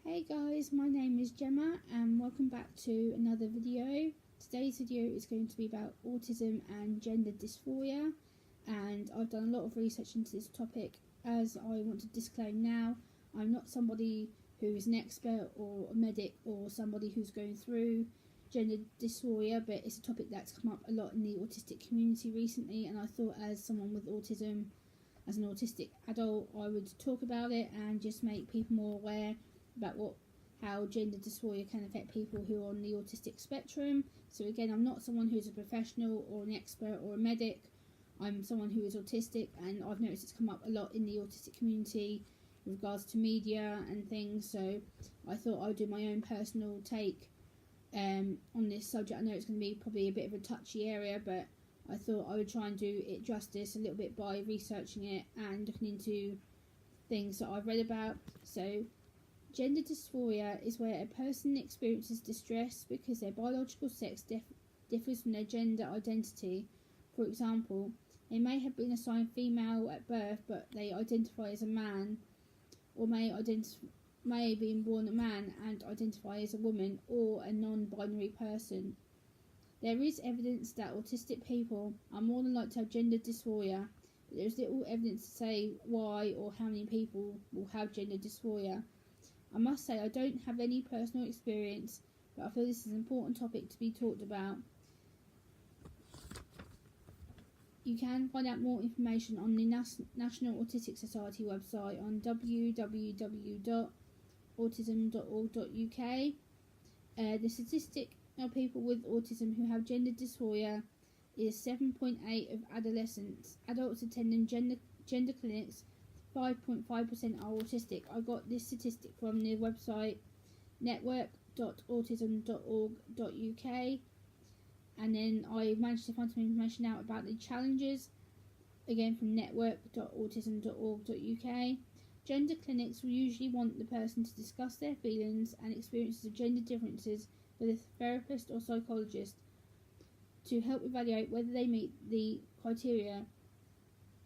Hey guys, my name is Gemma and welcome back to another video. Today's video is going to be about autism and gender dysphoria, and I've done a lot of research into this topic. As I want to disclaim now, I'm not somebody who is an expert or a medic or somebody who's going through gender dysphoria, but it's a topic that's come up a lot in the autistic community recently, and I thought as someone with autism, as an autistic adult, I would talk about it and just make people more aware about how gender dysphoria can affect people who are on the autistic spectrum. So again, I'm not someone who's a professional or an expert or a medic. I'm someone who is autistic, and I've noticed it's come up a lot in the autistic community with regards to media and things. So I thought I'd do my own personal take on this subject. I know it's going to be probably a bit of a touchy area, but I thought I would try and do it justice a little bit by researching it and looking into things that I've read about. So gender dysphoria is where a person experiences distress because their biological sex differs from their gender identity. For example, they may have been assigned female at birth but they identify as a man, or may have been born a man and identify as a woman or a non-binary person. There is evidence that autistic people are more than likely to have gender dysphoria, but there is little evidence to say why or how many people will have gender dysphoria. I must say I don't have any personal experience, but I feel this is an important topic to be talked about. You can find out more information on the National Autistic Society website on www.autism.org.uk. The statistic of people with autism who have gender dysphoria is 7.8 of adolescents. Adults attending gender clinics, 5.5% are autistic. I got this statistic from the website network.autism.org.uk, and then I managed to find some information out about the challenges, again from network.autism.org.uk. Gender clinics will usually want the person to discuss their feelings and experiences of gender differences with a therapist or psychologist to help evaluate whether they meet the criteria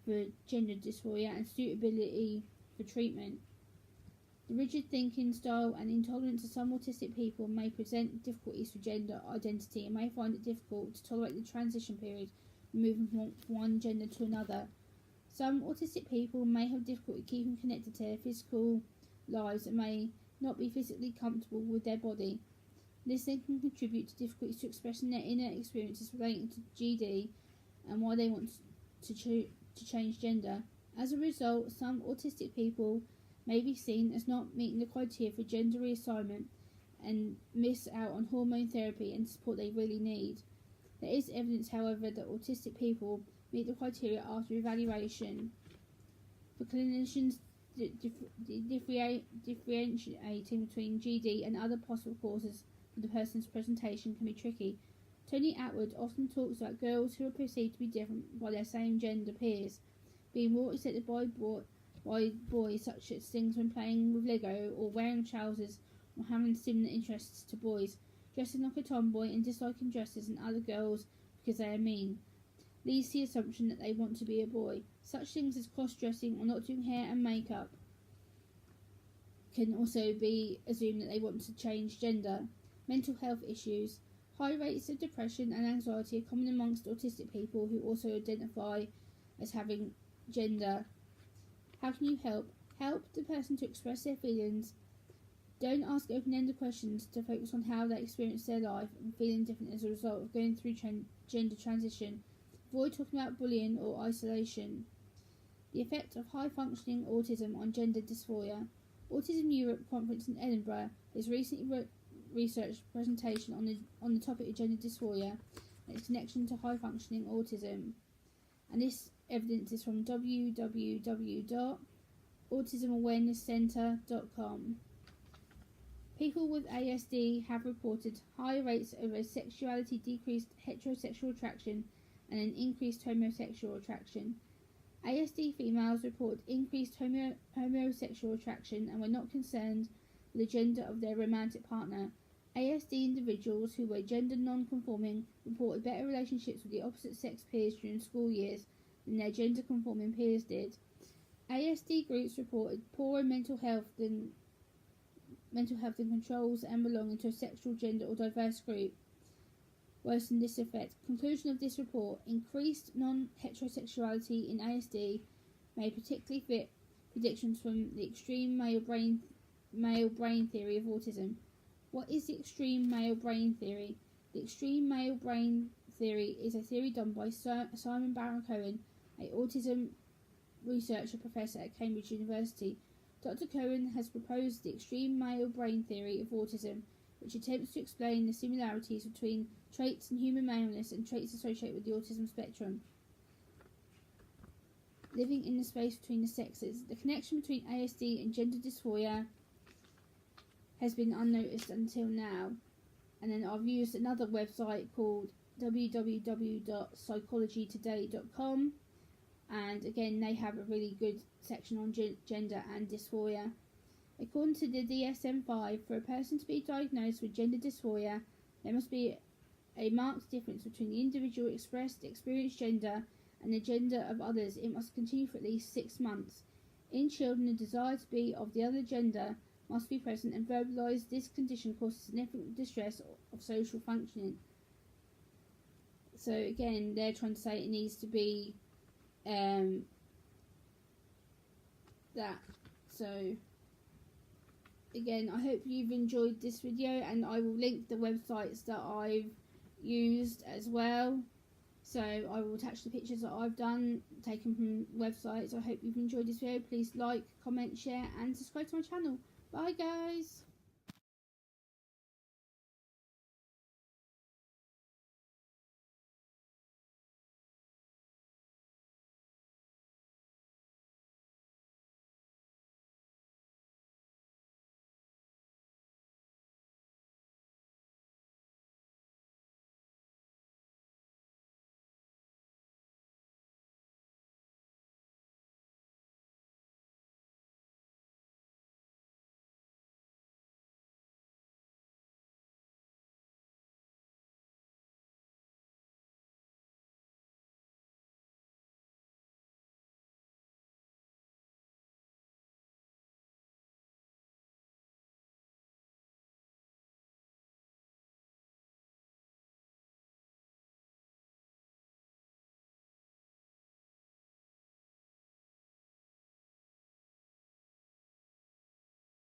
for gender dysphoria and suitability for treatment. The rigid thinking style and intolerance of some autistic people may present difficulties for gender identity and may find it difficult to tolerate the transition period, moving from one gender to another. Some autistic people may have difficulty keeping connected to their physical lives and may not be physically comfortable with their body. This then can contribute to difficulties to expressing their inner experiences relating to GD and why they want to change gender. As a result, some autistic people may be seen as not meeting the criteria for gender reassignment and miss out on hormone therapy and support they really need. There is evidence, however, that autistic people meet the criteria after evaluation. For clinicians, differentiating between GD and other possible causes for the person's presentation can be tricky. Tony Atwood often talks about girls who are perceived to be different by their same gender peers being more accepted by boys, such as things when playing with Lego or wearing trousers or having similar interests to boys, dressing like a tomboy and disliking dresses and other girls because they are mean, leads to the assumption that they want to be a boy. Such things as cross-dressing or not doing hair and makeup can also be assumed that they want to change gender. Mental health issues. High rates of depression and anxiety are common amongst autistic people who also identify as having gender. How can you help? Help the person to express their feelings. Don't ask open-ended questions to focus on how they experience their life and feeling different as a result of going through gender transition. Avoid talking about bullying or isolation. The effect of high-functioning autism on gender dysphoria. Autism Europe conference in Edinburgh has recently researched presentation on the topic of gender dysphoria and its connection to high-functioning autism. And this evidence is from www.autismawarenesscentre.com. People with ASD have reported higher rates of a sexuality decreased heterosexual attraction and an increased homosexual attraction. ASD females report increased homosexual attraction and were not concerned with the gender of their romantic partner. ASD individuals who were gender non-conforming reported better relationships with the opposite sex peers during school years than their gender conforming peers did. ASD groups reported poorer mental health than mental health and controls and belonging to a sexual, gender or diverse group. Worse than this effect. Conclusion of this report: increased non-heterosexuality in ASD may particularly fit predictions from the extreme male brain theory of autism. What is the extreme male brain theory? The extreme male brain theory is a theory done by Simon Baron-Cohen, an autism researcher professor at Cambridge University. Dr. Cohen has proposed the extreme male brain theory of autism, which attempts to explain the similarities between traits in human maleness and traits associated with the autism spectrum. Living in the space between the sexes. The connection between ASD and gender dysphoria has been unnoticed until now. And then I've used another website called www.psychologytoday.com, and again they have a really good section on gender and dysphoria. According to the DSM-5, for a person to be diagnosed with gender dysphoria, there must be a marked difference between the individual experienced gender and the gender of others. It must continue for at least 6 months. In children, the desire to be of the other gender must be present, and verbalised this condition causes significant distress of social functioning. So again, they're trying to say it needs to be that. So again, I hope you've enjoyed this video, and I will link the websites that I've used as well. So I will attach the pictures that I've done taken from websites. I hope you've enjoyed this video. Please like, comment, share and subscribe to my channel. Bye guys.